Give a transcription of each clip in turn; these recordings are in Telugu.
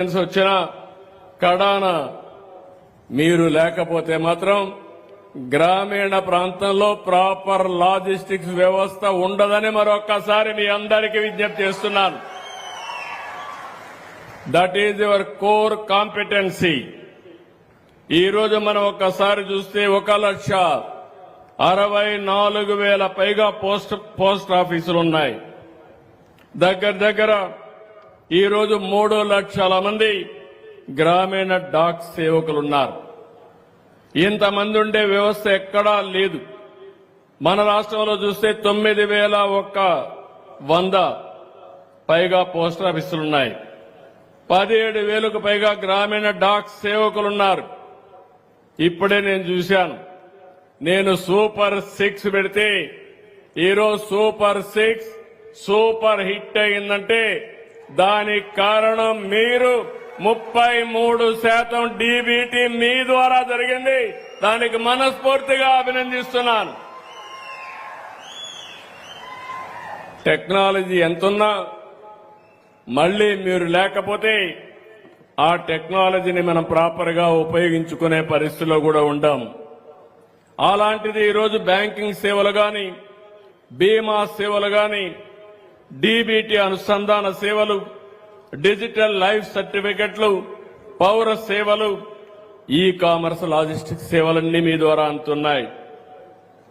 వచ్చిన కడాన మీరు లేకపోతే మాత్రం గ్రామీణ ప్రాంతంలో ప్రాపర్ లాజిస్టిక్స్ వ్యవస్థ ఉండదని మరొక్కసారి మీ అందరికీ విజ్ఞప్తి చేస్తున్నాను. That is your core competency. ఈ రోజు మనం ఒక్కసారి చూస్తే 1,64,000 పైగా పోస్ట్ ఆఫీసులు ఉన్నాయి. దగ్గర ఈ రోజు 3 లక్షల మంది గ్రామీణ డాక్ సేవకులున్నారు. ఇంతమంది ఉండే వ్యవస్థ ఎక్కడా లేదు. మన రాష్ట్రంలో చూస్తే 9,100 పైగా పోస్ట్ ఆఫీసులున్నాయి. 17,000కు పైగా గ్రామీణ డాక్ సేవకులున్నారు. ఇప్పుడే నేను చూశాను. నేను సూపర్ 6 పెడితే ఈరోజు సూపర్ 6 సూపర్ హిట్ అయిందంటే దానికి కారణం మీరు. 33% డీబీటీ మీ ద్వారా జరిగింది. దానికి మనస్ఫూర్తిగా అభినందిస్తున్నాను. టెక్నాలజీ ఎంతున్నా మళ్లీ మీరు లేకపోతే ఆ టెక్నాలజీని మనం ప్రాపర్ గా ఉపయోగించుకునే పరిస్థితిలో కూడా ఉండాం. అలాంటిది ఈరోజు బ్యాంకింగ్ సేవలు గాని, బీమా సేవలు గాని, డీబీటీ అనుసంధాన సేవలు, డిజిటల్ లైఫ్ సర్టిఫికెట్లు, పౌర సేవలు, ఈ కామర్స్, లాజిస్టిక్స్ సేవలన్నీ మీ ద్వారా అందుతున్నాయి.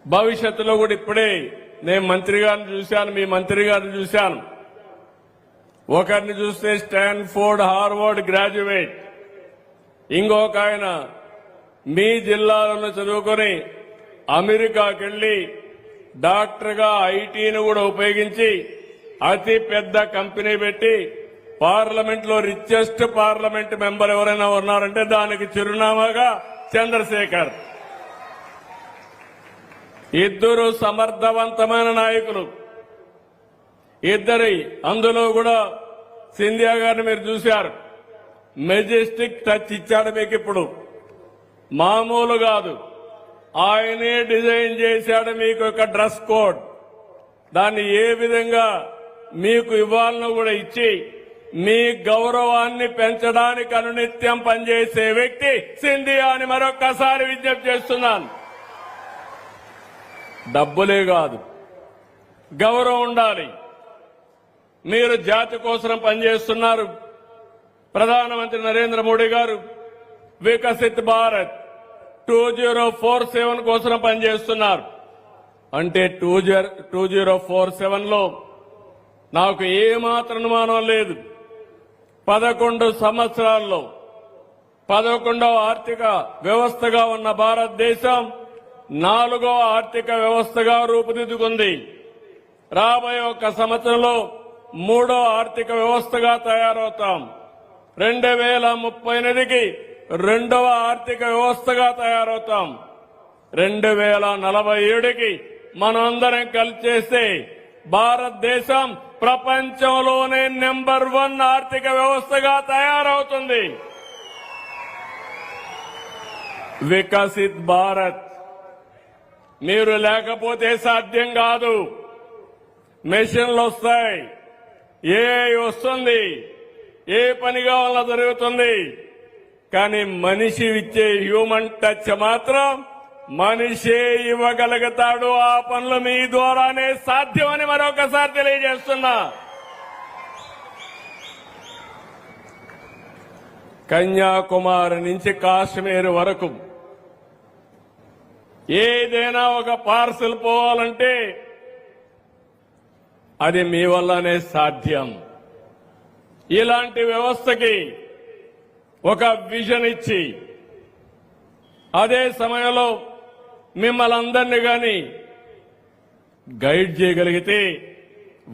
భవిష్యత్తులో కూడా ఇప్పుడే నేను మంత్రి గారిని చూశాను, మీ మంత్రి గారిని చూశాను. ఒకరిని చూస్తే స్టాన్ఫోర్డ్, హార్వర్డ్ గ్రాడ్యుయేట్, ఇంకొక ఆయన మీ జిల్లాలను చదువుకొని అమెరికాకి వెళ్లి డాక్టర్గా ఐటీని కూడా ఉపయోగించి అతి పెద్ద కంపెనీ పెట్టి పార్లమెంట్ లో రిచెస్ట్ పార్లమెంట్ మెంబర్ ఎవరైనా ఉన్నారంటే దానికి చిరునామాగా చంద్రశేఖర్. ఇద్దరు సమర్థవంతమైన నాయకులు. ఇద్దరి అందులో కూడా సింధియా గారిని మీరు చూశారు. మెజెస్టిక్ టచ్ ఇచ్చాడు మీకు. ఇప్పుడు మామూలు కాదు, ఆయనే డిజైన్ చేశాడు మీకు ఒక డ్రెస్ కోడ్. దాన్ని ఏ విధంగా మీకు ఇవ్వాలనో కూడా ఇచ్చి మీ గౌరవాన్ని పెంచడానికి అనునిత్యం పనిచేసే వ్యక్తి సింధియా అని మరొక్కసారి విజ్ఞప్తి చేస్తున్నాను. డబ్బులే కాదు, గౌరవం ఉండాలి. మీరు జాతి కోసం పనిచేస్తున్నారు. ప్రధానమంత్రి నరేంద్ర మోడీ గారు వికసిత్ భారత్ 2047 కోసం పనిచేస్తున్నారు. అంటే 2047లో నాకు ఏమాత్రం అనుమానం లేదు, 11 సంవత్సరాల్లో 11వ ఆర్థిక వ్యవస్థగా ఉన్న భారతదేశం 4వ ఆర్థిక వ్యవస్థగా రూపుదిద్దుకుంది. రాబోయే 1 సంవత్సరంలో 3వ ఆర్థిక వ్యవస్థగా తయారవుతాం. 2038కి 2వ ఆర్థిక వ్యవస్థగా తయారవుతాం. 2047కి మనందరం కలిసి చేస్తే భారతదేశం ప్రపంచంలోనే నెంబర్ 1 ఆర్థిక వ్యవస్థగా తయారవుతుంది. వికసిత్ భారత్ మీరు లేకపోతే సాధ్యం కాదు. మెషిన్లు వస్తాయి, ఏఐ వస్తుంది, ఏ పని కావాలన్నా జరుగుతుంది. కానీ మనిషి ఇచ్చే హ్యూమన్ టచ్ మాత్రం మనిషే ఇవ్వగలుగుతాడు. ఆ పనులు మీ ద్వారానే సాధ్యమని మరొకసారి తెలియజేస్తున్నా. కన్యాకుమారి నుంచి కాశ్మీర్ వరకు ఏదైనా ఒక పార్సల్ పోవాలంటే అది మీ వల్లనే సాధ్యం. ఇలాంటి వ్యవస్థకి ఒక విజన్ ఇచ్చి అదే సమయంలో మిమ్మల్ని అందరినీ గాని గైడ్ చేయగలిగితే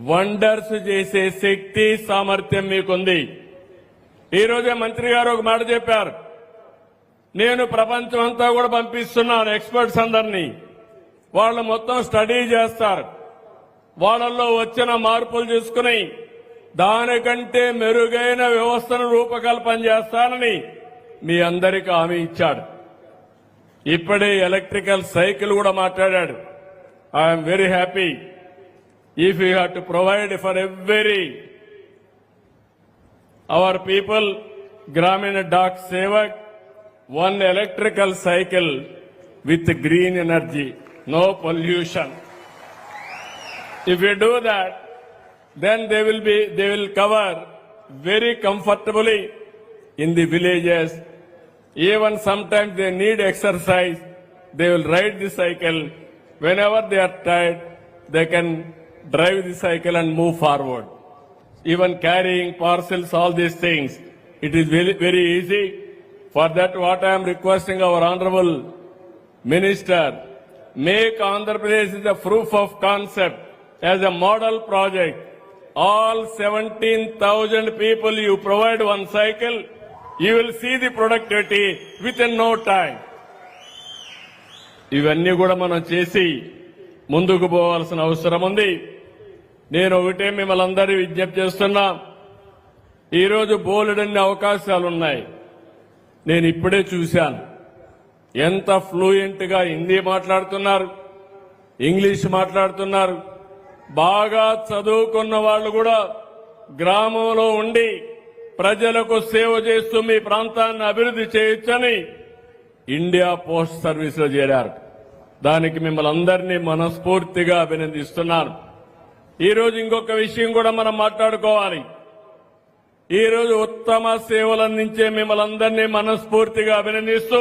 వండర్స్ చేసే శక్తి, సామర్థ్యం మీకుంది. ఈ రోజే మంత్రి గారు ఒక మాట చెప్పారు. నేను ప్రపంచం అంతా కూడా పంపిస్తున్నాను ఎక్స్పర్ట్స్ అందరినీ. వాళ్ళు మొత్తం స్టడీ చేస్తారు. వాళ్ళల్లో వచ్చిన మార్పులు చూసుకుని దానికంటే మెరుగైన వ్యవస్థను రూపకల్పన చేస్తానని మీ అందరికీ హామీ ఇచ్చాడు. ఇప్పుడే ఎలక్ట్రికల్ సైకిల్ కూడా మాట్లాడాడు. I'm very happy. If you have to provide for every our people Grameen Dak Sevak, one electrical cycle with green energy, no pollution. If you do that, then they will cover very comfortably in the villages. Even sometimes they need exercise, they will ride the cycle. Whenever they are tired, they can drive the cycle and move forward. Even carrying parcels, all these things, it is very, very easy. For that, what I am requesting our Honorable Minister, make Andhra Pradesh as a proof of concept, as a model project. All 17,000 people you provide one cycle, you will see the productivity within no time. ఇవన్నీ కూడా మనం చేసి ముందుకు పోవాల్సిన అవసరం ఉంది. నేను ఒకటే మిమ్మల్ని అందరి విజ్ఞప్తి చేస్తున్నా, ఈరోజు బోలెడన్ని అవకాశాలున్నాయి. నేను ఇప్పుడే చూశాను ఎంత ఫ్లూయెంట్ గా హిందీ మాట్లాడుతున్నారు, ఇంగ్లీష్ మాట్లాడుతున్నారు. బాగా చదువుకున్న వాళ్ళు కూడా గ్రామంలో ఉండి ప్రజలకు సేవ చేస్తూ మీ ప్రాంతాన్ని అభివృద్ధి చేయొచ్చని ఇండియా పోస్ట్ సర్వీస్ లో చేరారు. దానికి మిమ్మల్ని అందరినీ మనస్ఫూర్తిగా అభినందిస్తున్నాను. ఈ రోజు ఇంకొక విషయం కూడా మనం మాట్లాడుకోవాలి. ఈ రోజు ఉత్తమ సేవలు అందించే మిమ్మల్ని అందరినీ మనస్ఫూర్తిగా అభినందిస్తూ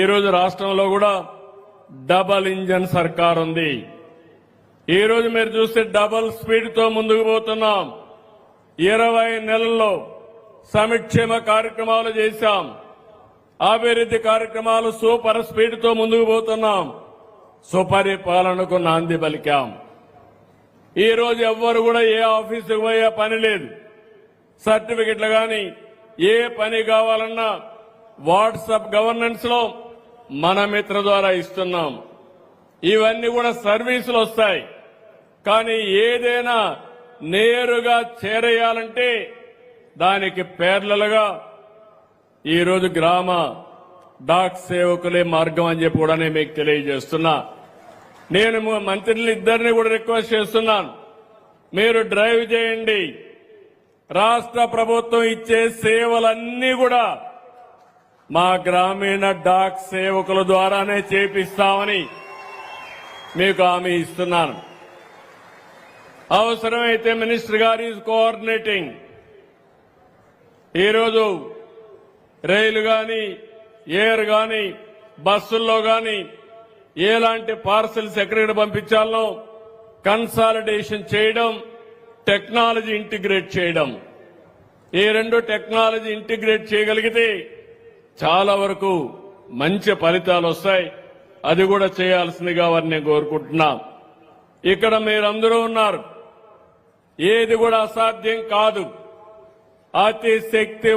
ఈ రోజు రాష్ట్రంలో కూడా డబల్ ఇంజన్ సర్కార్ ఉంది. ఈ రోజు మీరు చూస్తే డబల్ స్పీడ్ తో ముందుకు పోతున్నాం. 20 నెలల్లో సంక్షేమ కార్యక్రమాలు చేశాం, అభివృద్ధి కార్యక్రమాలు సూపర్ స్పీడ్ తో ముందుకు పోతున్నాం, సుపరిపాలనకు నాంది పలికాం. ఈ రోజు ఎవ్వరు కూడా ఏ ఆఫీసుకు పోయే పని లేదు. సర్టిఫికెట్లు గాని ఏ పని కావాలన్నా వాట్సాప్ గవర్నెన్స్ లో మన మిత్ర ద్వారా ఇస్తున్నాం. ఇవన్నీ కూడా సర్వీసులు వస్తాయి. కానీ ఏదైనా నేరుగా చేరేయాలంటే దానికి పేర్లలుగా ఈరోజు గ్రామ డాక్ సేవకులే మార్గం అని చెప్పి కూడా నేను మీకు తెలియజేస్తున్నా. నేను మంత్రులు ఇద్దరిని కూడా రిక్వెస్ట్ చేస్తున్నాను, మీరు డ్రైవ్ చేయండి. రాష్ట్ర ప్రభుత్వం ఇచ్చే సేవలన్నీ కూడా మా గ్రామీణ డాక్ సేవకుల ద్వారానే చేపిస్తామని మీకు హామీ ఇస్తున్నాను. అవసరమైతే మినిస్టర్ గారు ఈజ్ కోఆర్డినేటింగ్. ఈరోజు రైలు గాని ఎయిర్ గాని బస్సుల్లో గాని ఎలాంటి పార్సల్స్ ఎక్కడికి పంపించాలో కన్సాలిడేషన్ చేయడం, టెక్నాలజీ ఇంటిగ్రేట్ చేయడం. ఈ రెండు టెక్నాలజీ ఇంటిగ్రేట్ చేయగలిగితే చాలా వరకు మంచి ఫలితాలు వస్తాయి. అది కూడా చేయాల్సిందిగా వారిని కోరుకుంటున్నా. ఇక్కడ మీరందరూ ఉన్నారు, ఏది కూడా అసాధ్యం కాదు. అతి శక్తి